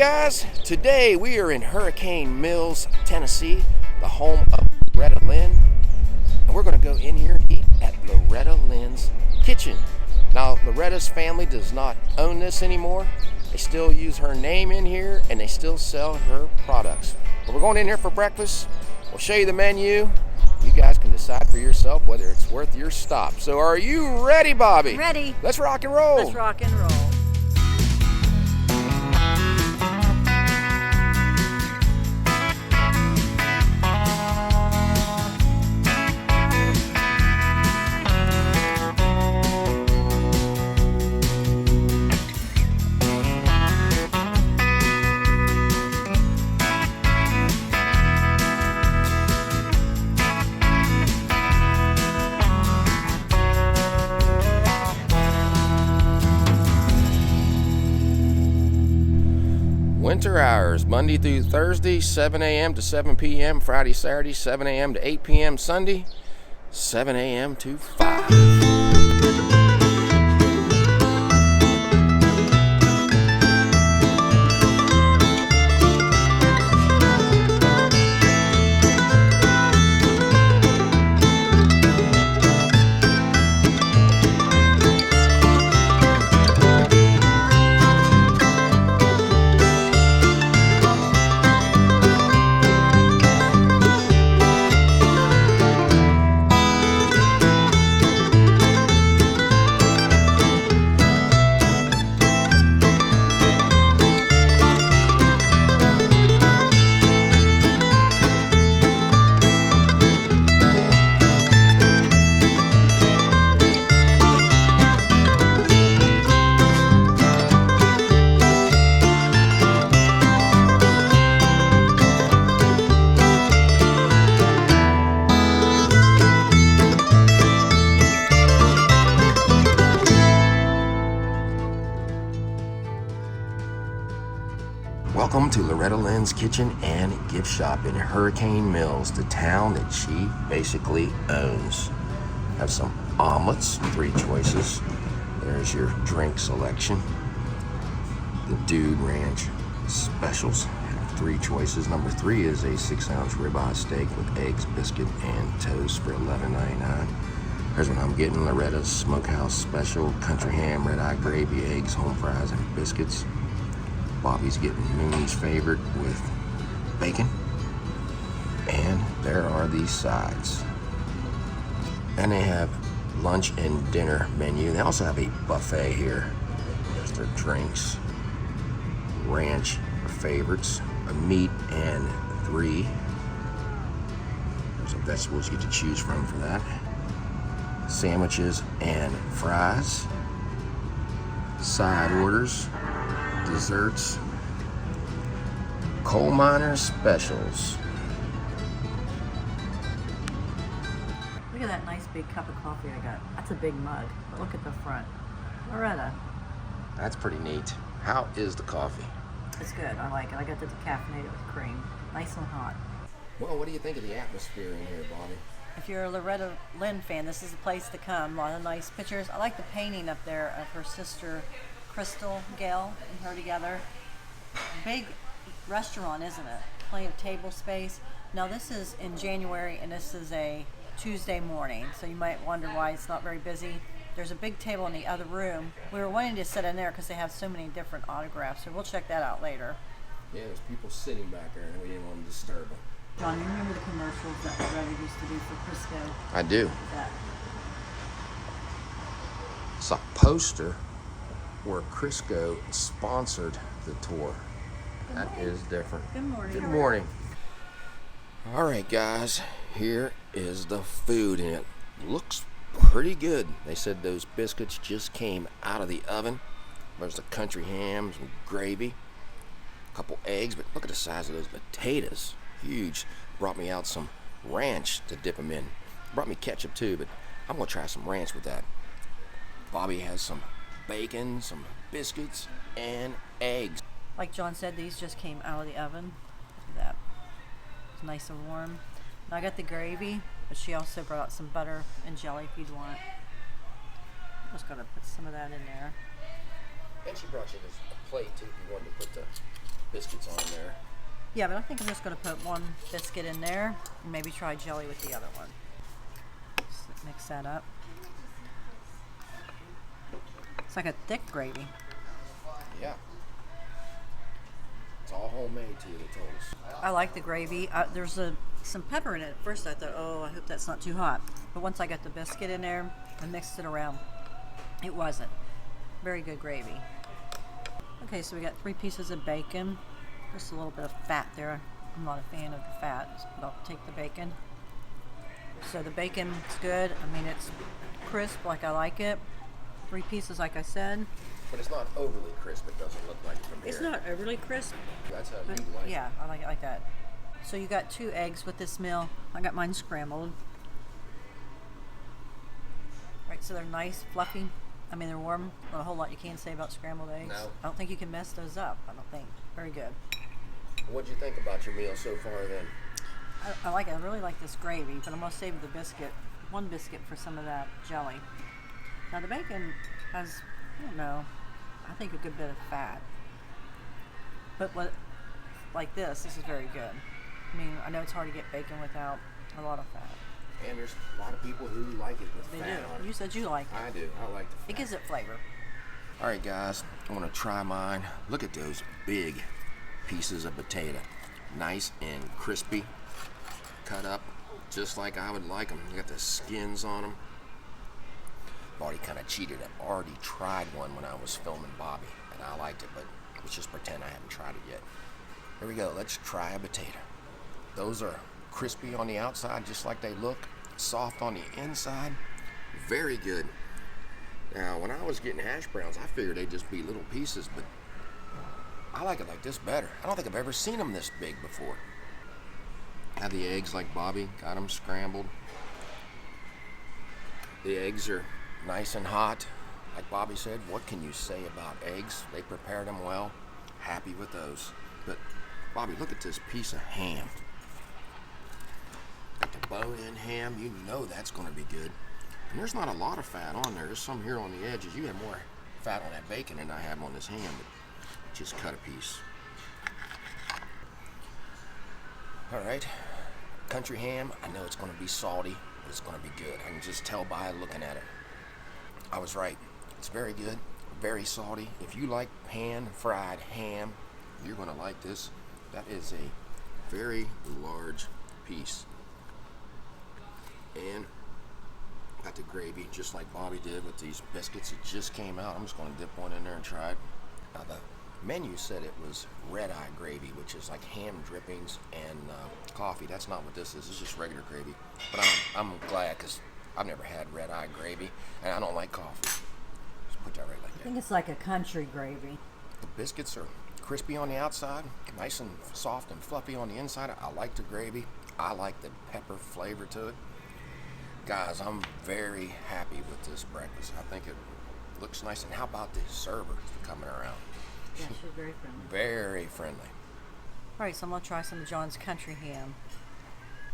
guys, today we are in Hurricane Mills, Tennessee, the home of Loretta Lynn, and we're going to go in here and eat at Loretta Lynn's Kitchen. Now, Loretta's family does not own this anymore. They still use her name in here, and they still sell her products. But we're going in here for breakfast. We'll show you the menu. You guys can decide for yourself whether it's worth your stop. So are you ready, Bobby? Ready. Let's rock and roll. Let's rock and roll. Winter hours, Monday through Thursday, 7 a.m. to 7 p.m. Friday, Saturday, 7 a.m. to 8 p.m. Sunday, 7 a.m. to 5. Welcome to Loretta Lynn's Kitchen and Gift Shop in Hurricane Mills, the town that she basically owns. Have some omelets, 3 choices. There's your drink selection. The Dude Ranch specials have 3 choices. Number 3 is a 6-ounce ribeye steak with eggs, biscuit, and toast for $11.99. Here's what I'm getting: Loretta's Smokehouse Special, country ham, red-eye gravy, eggs, home fries, and biscuits. Bobby's getting Moon's favorite with bacon. And there are these sides. And they have lunch and dinner menu. They also have a buffet here. There's their drinks, ranch favorites, a meat and 3. There's some vegetables you get to choose from for that. Sandwiches and fries. Side orders. Desserts, coal miner specials. Look at that nice big cup of coffee I got. That's a big mug. But look at the front. Loretta. That's pretty neat. How is the coffee? It's good. I like it. I got the decaffeinated with cream. Nice and hot. Well, what do you think of the atmosphere in here, Bobby? If you're a Loretta Lynn fan, this is the place to come. A lot of nice pictures. I like the painting up there of her sister Crystal, Gail, and her together. Big restaurant, isn't it? Plenty of table space. Now this is in January and this is a Tuesday morning, so you might wonder why it's not very busy. There's a big table in the other room. We were wanting to sit in there because they have so many different autographs, so we'll check that out later. Yeah, there's people sitting back there and we didn't want to disturb them. John, you remember the commercials that Loretta used to do for Crisco? I do. That. It's a poster where Crisco sponsored the tour. That is different. Good morning. Good morning. All right, guys, here is the food, and it looks pretty good. They said those biscuits just came out of the oven. There's the country ham, some gravy, a couple eggs, but look at the size of those potatoes. Huge. Brought me out some ranch to dip them in. Brought me ketchup too, but I'm gonna try some ranch with that. Bobby has some bacon, some biscuits, and eggs. Like John said, these just came out of the oven. Look at that. It's nice and warm. Now I got the gravy, but she also brought out some butter and jelly if you'd want. Just gotta put some of that in there. And she brought you this plate too if you wanted to put the biscuits on there. Yeah, but I think I'm just going to put one biscuit in there and maybe try jelly with the other one. Just mix that up. It's like a thick gravy. Yeah. It's all homemade too, they told us. I like the gravy. There's some pepper in it. At first I thought, oh, I hope that's not too hot. But once I got the biscuit in there and mixed it around, it wasn't. Very good gravy. Okay, so we got 3 pieces of bacon. Just a little bit of fat there. I'm not a fan of the fat, but I'll take the bacon. So the bacon's good. I mean, it's crisp like I like it. 3 pieces, like I said. But it's not overly crisp. It doesn't look like it from here. It's not overly crisp. That's how But you like it. yeah, I like it like that. So you got 2 eggs with this meal. I got mine scrambled. Right, so they're nice, fluffy. I mean, they're warm. Not a whole lot you can say about scrambled eggs. No. I don't think you can mess those up. I don't think. Very good. What'd you think about your meal so far then? I like it. I really like this gravy, but I'm going to save the biscuit, one biscuit for some of that jelly. Now the bacon has, I don't know, I think a good bit of fat. But like this is very good. I mean, I know it's hard to get bacon without a lot of fat. And there's a lot of people who like it with They fat do. on it. You said you like it. I do. I like the fat. It gives it flavor. All right, guys. I want to try mine. Look at those big pieces of potato. Nice and crispy. Cut up just like I would like them. You got the skins on them. I've already kind of cheated. I've already tried one when I was filming Bobby, and I liked it, but let's just pretend I haven't tried it yet. Here we go. Let's try a potato. Those are crispy on the outside, just like they look. Soft on the inside. Very good. Now, when I was getting hash browns, I figured they'd just be little pieces, but I like it like this better. I don't think I've ever seen them this big before. Have the eggs like Bobby, got them scrambled. The eggs are nice and hot. Like Bobby said, what can you say about eggs? They prepared them well. Happy with those. But Bobby, look at this piece of ham. Got the bone-in ham. You know that's going to be good. And there's not a lot of fat on there. There's some here on the edges. You have more fat on that bacon than I have on this ham. But just cut a piece. All right. Country ham. I know it's going to be salty, but it's going to be good. I can just tell by looking at it. I was right. It's very good. Very salty. If you like pan-fried ham, you're going to like this. That is a very large piece. And got the gravy just like Bobby did with these biscuits. It just came out. I'm just going to dip one in there and try it. Now the menu said it was red-eye gravy, which is like ham drippings and coffee. That's not what this is. It's just regular gravy. But I'm glad because I've never had red-eye gravy and I don't like coffee. Just put that right like I that. think it's like a country gravy. The biscuits are crispy on the outside, nice and soft and fluffy on the inside. I like the gravy. I like the pepper flavor to it. Guys, I'm very happy with this breakfast. I think it looks nice. And how about the server coming around? Yeah, she's very friendly. Very friendly. All right, so I'm going to try some of John's country ham.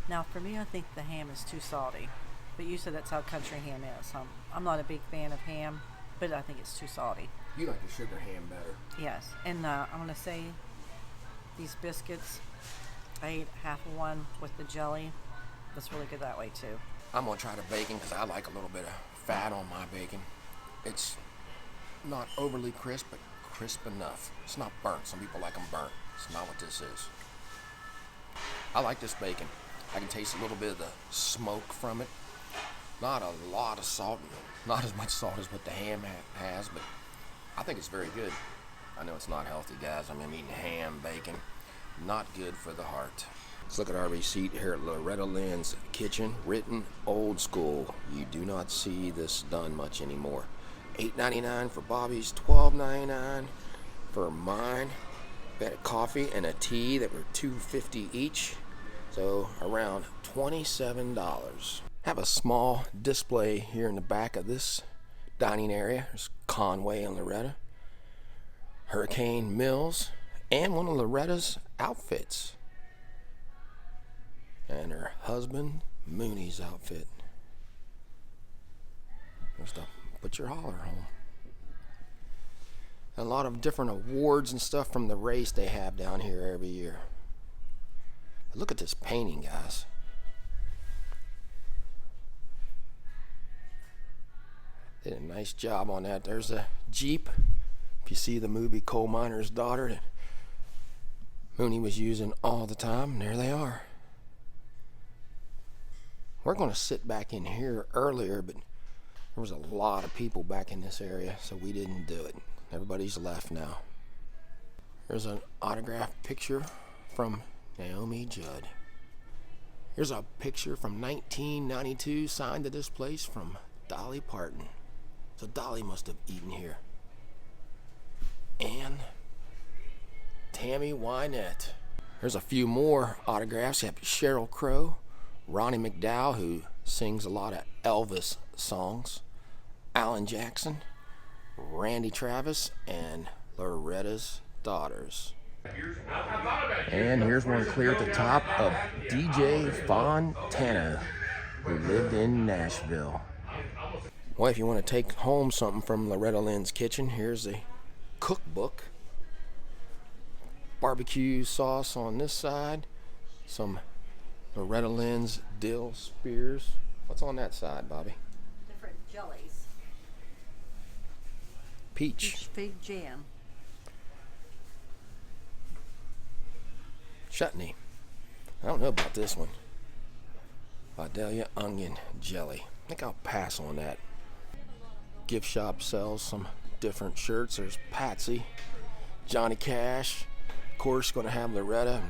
Now, for me, I think the ham is too salty. But you said that's how country ham is. I'm not a big fan of ham, but I think it's too salty. You like the sugar ham better. Yes, and I'm going to say these biscuits, I ate half of one with the jelly. That's really good that way, too. I'm going to try the bacon because I like a little bit of fat on my bacon. It's not overly crisp, but crisp enough. It's not burnt. Some people like them burnt. It's not what this is. I like this bacon. I can taste a little bit of the smoke from it. Not a lot of salt. Not as much salt as what the ham has, but I think it's very good. I know it's not healthy, guys. I mean, I'm eating ham, bacon. Not good for the heart. Let's look at our receipt here at Loretta Lynn's Kitchen. Written old school. You do not see this done much anymore. $8.99 for Bobby's, $12.99 for mine. We had a coffee and a tea that were $2.50 each. So around $27. Have a small display here in the back of this dining area. There's Conway and Loretta, Hurricane Mills, and one of Loretta's outfits. And her husband, Mooney's outfit. There's the Put Your Holler home. A lot of different awards and stuff from the race they have down here every year. But look at this painting, guys. Did a nice job on that. There's a Jeep. If you see the movie Coal Miner's Daughter that Mooney was using all the time, and there they are. We're going to sit back in here earlier, but there was a lot of people back in this area, so we didn't do it. Everybody's left now. There's an autographed picture from Naomi Judd. Here's a picture from 1992 signed to this place from Dolly Parton. So Dolly must have eaten here. And Tammy Wynette. There's a few more autographs. You have Sheryl Crow, Ronnie McDowell, who sings a lot of Elvis songs, Alan Jackson, Randy Travis, and Loretta's Daughters. And here's one clear at the top of DJ Fontana, who lived in Nashville. Well, if you want to take home something from Loretta Lynn's kitchen, here's a cookbook. Barbecue sauce on this side, some Loretta Lynn's dill spears. What's on that side, Bobby? Different jellies. Peach. Fig jam. Chutney. I don't know about this one. Vidalia onion jelly. I think I'll pass on that. Gift shop sells some different shirts. There's Patsy, Johnny Cash. Of course, going to have Loretta.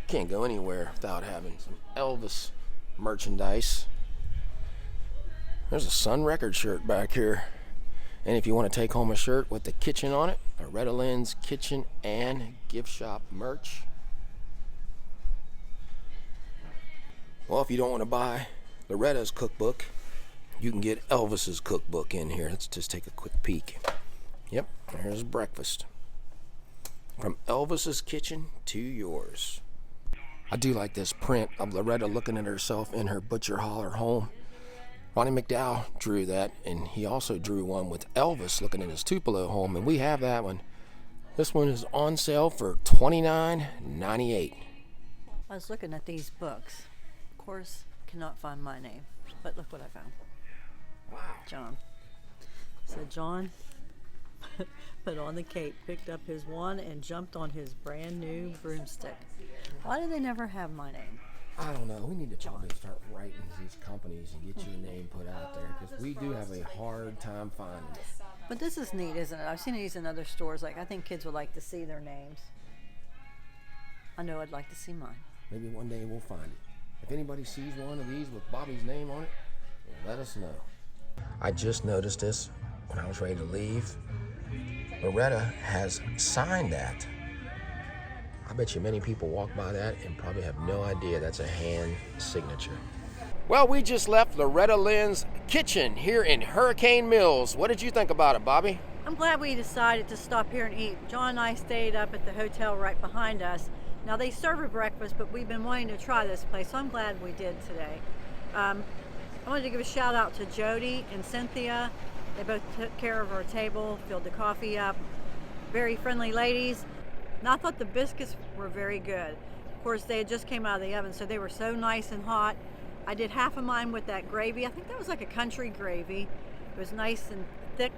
Can't go anywhere without having some Elvis merchandise. There's a Sun Record shirt back here. And if you want to take home a shirt with the kitchen on it, Loretta Lynn's Kitchen and Gift Shop merch. Well, if you don't want to buy Loretta's cookbook, you can get Elvis's cookbook in here. Let's just take a quick peek. Yep, there's breakfast. From Elvis's kitchen to yours. I do like this print of Loretta looking at herself in her butcher holler home. Ronnie McDowell drew that, and he also drew one with Elvis looking in his Tupelo home, and we have that one. This one is on sale for $29.98. I was looking at these books. Of course, cannot find my name, but look what I found. Wow. John. So John put on the cape, picked up his wand, and jumped on his brand new broomstick. Why do they never have my name? I don't know. We need to probably start writing these companies and get your name put out there, because we do have a hard time finding it. But this is neat, isn't it? I've seen these in other stores. Like, I think kids would like to see their names. I know I'd like to see mine. Maybe one day we'll find it. If anybody sees one of these with Bobby's name on it, let us know. I just noticed this when I was ready to leave. Loretta has signed that. I bet you many people walk by that and probably have no idea that's a hand signature. Well, we just left Loretta Lynn's kitchen here in Hurricane Mills. What did you think about it, Bobby? I'm glad we decided to stop here and eat. John and I stayed up at the hotel right behind us. Now, they serve a breakfast, but we've been wanting to try this place, so I'm glad we did today. I wanted to give a shout out to Jody and Cynthia. They both took care of our table, filled the coffee up. Very friendly ladies. And I thought the biscuits were very good. Of course, they had just came out of the oven, so they were so nice and hot. I did half of mine with that gravy. I think that was like a country gravy. It was nice and thick.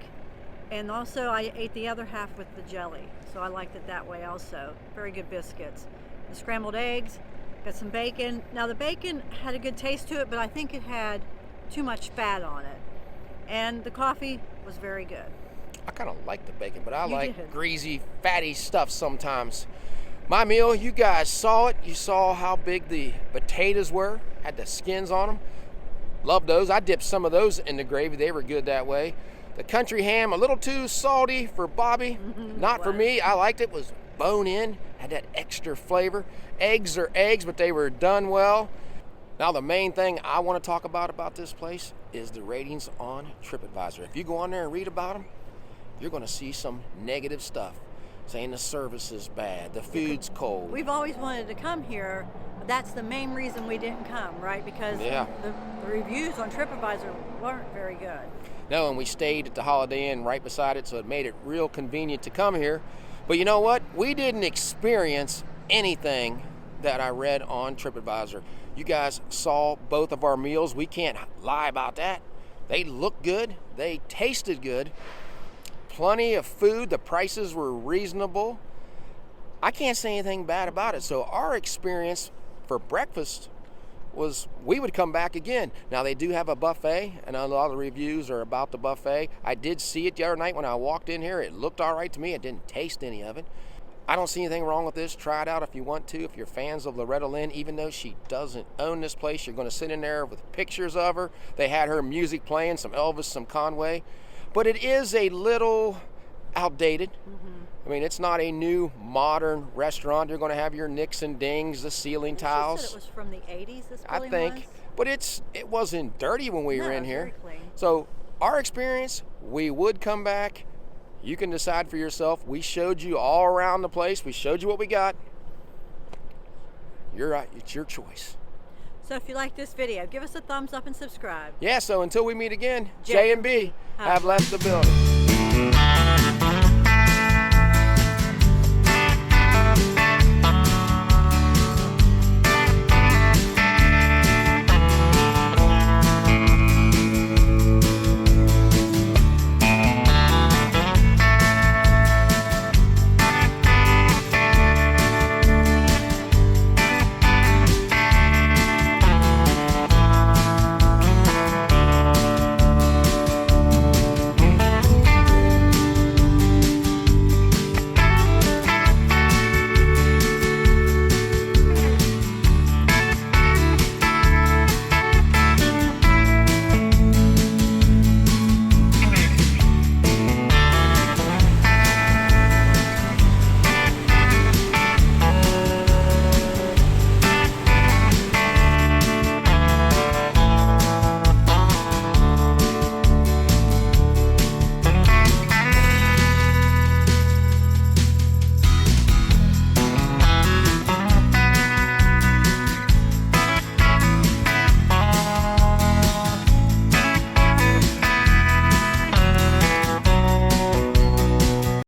And also I ate the other half with the jelly. So I liked it that way also. Very good biscuits. The scrambled eggs, got some bacon. Now the bacon had a good taste to it, but I think it had too much fat on it. And the coffee was very good. I kind of like the bacon, but I like did. greasy, fatty stuff sometimes. My meal, you guys saw it. You saw how big the potatoes were. Had the skins on them. Love those. I dipped some of those in the gravy. They were good that way. The country ham, a little too salty for Bobby. Not for me. I liked it. It was bone in. Had that extra flavor. Eggs are eggs, but they were done well. Now, the main thing I want to talk about this place is the ratings on TripAdvisor. If you go on there and read about them, you're going to see some negative stuff, saying the service is bad, the food's cold. We've always wanted to come here, but that's the main reason we didn't come, right? Because the reviews on TripAdvisor weren't very good. No, and we stayed at the Holiday Inn right beside it, so it made it real convenient to come here. But you know what? We didn't experience anything that I read on TripAdvisor. You guys saw both of our meals. We can't lie about that. They looked good. They tasted good. Plenty of food. The prices were reasonable. I can't say anything bad about it. So our experience for breakfast was we would come back again. Now they do have a buffet, and a lot of the reviews are about the buffet. I did see it the other night when I walked in here. It looked all right to me. I didn't taste any of it. I don't see anything wrong with this. Try it out if you want to. If you're fans of Loretta Lynn, even though she doesn't own this place, you're going to sit in there with pictures of her. They had her music playing, some Elvis, some Conway. But it is a little outdated. I mean, it's not a new, modern restaurant. You're going to have your nicks and dings, the ceiling tiles. You said it was from the 80s, this building I think. was? But it wasn't dirty when we were in here. Very clean. So our experience, we would come back. You can decide for yourself. We showed you all around the place. We showed you what we got. You're right. It's your choice. So if you like this video, give us a thumbs up and subscribe. Yeah, so until we meet again, J J and B have left the building.